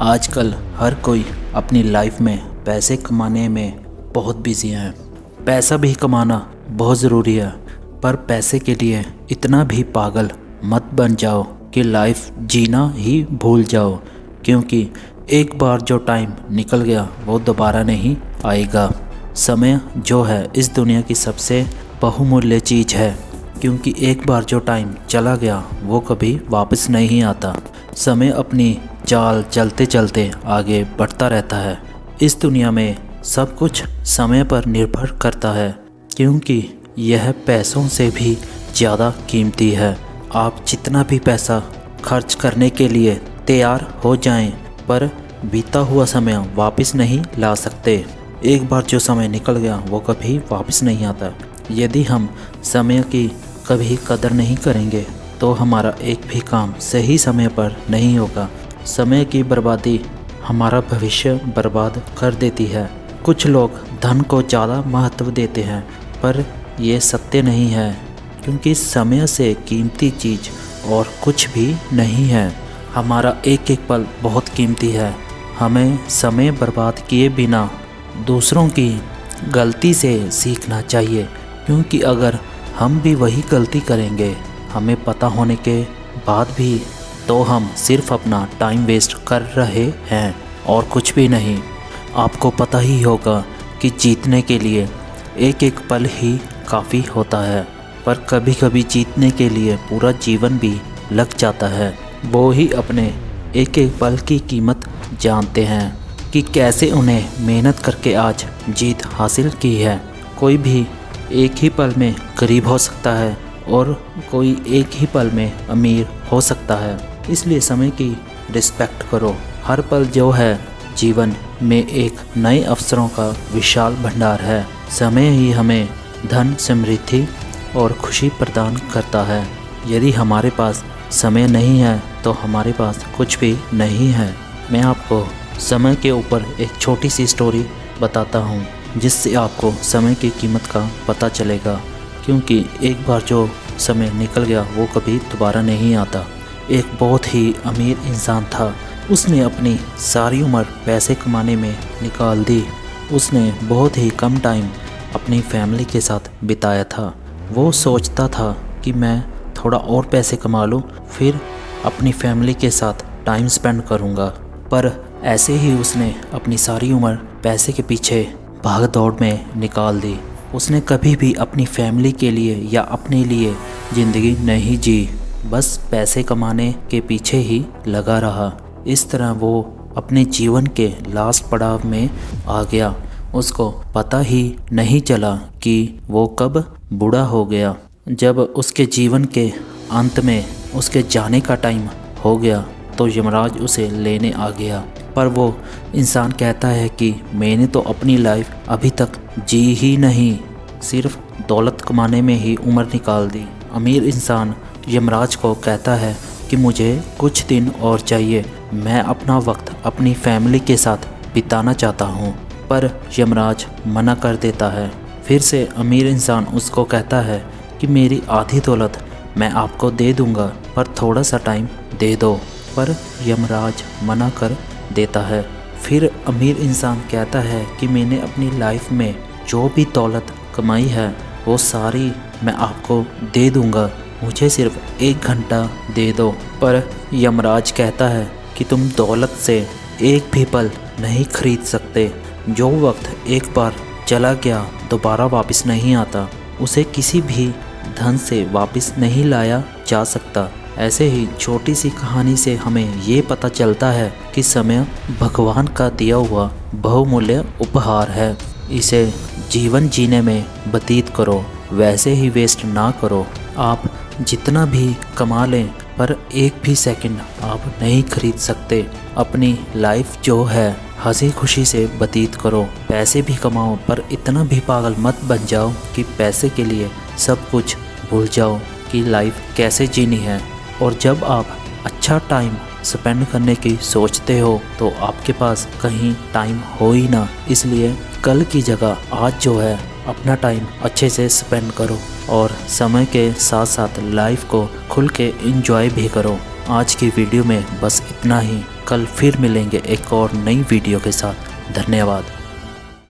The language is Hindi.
आजकल हर कोई अपनी लाइफ में पैसे कमाने में बहुत बिजी है। पैसा भी कमाना बहुत ज़रूरी है, पर पैसे के लिए इतना भी पागल मत बन जाओ कि लाइफ जीना ही भूल जाओ, क्योंकि एक बार जो टाइम निकल गया वो दोबारा नहीं आएगा। समय जो है इस दुनिया की सबसे बहुमूल्य चीज़ है, क्योंकि एक बार जो टाइम चला गया वो कभी वापस नहीं आता। समय अपनी चाल चलते चलते आगे बढ़ता रहता है। इस दुनिया में सब कुछ समय पर निर्भर करता है, क्योंकि यह पैसों से भी ज़्यादा कीमती है। आप जितना भी पैसा खर्च करने के लिए तैयार हो जाएं, पर बीता हुआ समय वापस नहीं ला सकते। एक बार जो समय निकल गया वो कभी वापस नहीं आता। यदि हम समय की कभी कदर नहीं करेंगे तो हमारा एक भी काम सही समय पर नहीं होगा। समय की बर्बादी हमारा भविष्य बर्बाद कर देती है। कुछ लोग धन को ज़्यादा महत्व देते हैं, पर यह सत्य नहीं है, क्योंकि समय से कीमती चीज़ और कुछ भी नहीं है। हमारा एक एक पल बहुत कीमती है। हमें समय बर्बाद किए बिना दूसरों की गलती से सीखना चाहिए, क्योंकि अगर हम भी वही गलती करेंगे हमें पता होने के बाद भी, तो हम सिर्फ अपना टाइम वेस्ट कर रहे हैं और कुछ भी नहीं। आपको पता ही होगा कि जीतने के लिए एक एक पल ही काफ़ी होता है, पर कभी कभी जीतने के लिए पूरा जीवन भी लग जाता है। वो ही अपने एक एक पल की कीमत जानते हैं कि कैसे उन्हें मेहनत करके आज जीत हासिल की है। कोई भी एक ही पल में गरीब हो सकता है और कोई एक ही पल में अमीर हो सकता है। इसलिए समय की रिस्पेक्ट करो। हर पल जो है जीवन में एक नए अवसरों का विशाल भंडार है। समय ही हमें धन, समृद्धि और खुशी प्रदान करता है। यदि हमारे पास समय नहीं है तो हमारे पास कुछ भी नहीं है। मैं आपको समय के ऊपर एक छोटी सी स्टोरी बताता हूँ, जिससे आपको समय की कीमत का पता चलेगा, क्योंकि एक बार जो समय निकल गया वो कभी दोबारा नहीं आता। एक बहुत ही अमीर इंसान था। उसने अपनी सारी उम्र पैसे कमाने में निकाल दी। उसने बहुत ही कम टाइम अपनी फैमिली के साथ बिताया था। वो सोचता था कि मैं थोड़ा और पैसे कमा लूँ, फिर अपनी फैमिली के साथ टाइम स्पेंड करूँगा। पर ऐसे ही उसने अपनी सारी उम्र पैसे के पीछे भाग दौड़ में निकाल दी। उसने कभी भी अपनी फैमिली के लिए या अपने लिए ज़िंदगी नहीं जी, बस पैसे कमाने के पीछे ही लगा रहा। इस तरह वो अपने जीवन के लास्ट पड़ाव में आ गया। उसको पता ही नहीं चला कि वो कब बूढ़ा हो गया। जब उसके जीवन के अंत में उसके जाने का टाइम हो गया तो यमराज उसे लेने आ गया। पर वो इंसान कहता है कि मैंने तो अपनी लाइफ अभी तक जी ही नहीं, सिर्फ दौलत कमाने में ही उम्र निकाल दी। अमीर इंसान यमराज को कहता है कि मुझे कुछ दिन और चाहिए, मैं अपना वक्त अपनी फैमिली के साथ बिताना चाहता हूँ। पर यमराज मना कर देता है। फिर से अमीर इंसान उसको कहता है कि मेरी आधी दौलत मैं आपको दे दूँगा, पर थोड़ा सा टाइम दे दो। पर यमराज मना कर देता है। फिर अमीर इंसान कहता है कि मैंने अपनी लाइफ में जो भी दौलत कमाई है वो सारी मैं आपको दे दूंगा, मुझे सिर्फ 1 घंटा दे दो। पर यमराज कहता है कि तुम दौलत से एक भी पल नहीं खरीद सकते। जो वक्त एक बार चला गया दोबारा वापस नहीं आता, उसे किसी भी धन से वापस नहीं लाया जा सकता। ऐसे ही छोटी सी कहानी से हमें ये पता चलता है कि समय भगवान का दिया हुआ बहुमूल्य उपहार है। इसे जीवन जीने में व्यतीत करो, वैसे ही वेस्ट ना करो। आप जितना भी कमा लें, पर एक भी सेकंड आप नहीं खरीद सकते। अपनी लाइफ जो है हंसी खुशी से व्यतीत करो। पैसे भी कमाओ, पर इतना भी पागल मत बन जाओ कि पैसे के लिए सब कुछ भूल जाओ कि लाइफ कैसे जीनी है। और जब आप अच्छा टाइम स्पेंड करने की सोचते हो तो आपके पास कहीं टाइम हो ही ना। इसलिए कल की जगह आज जो है अपना टाइम अच्छे से स्पेंड करो और समय के साथ साथ लाइफ को खुल के एंजॉय भी करो। आज की वीडियो में बस इतना ही। कल फिर मिलेंगे एक और नई वीडियो के साथ। धन्यवाद।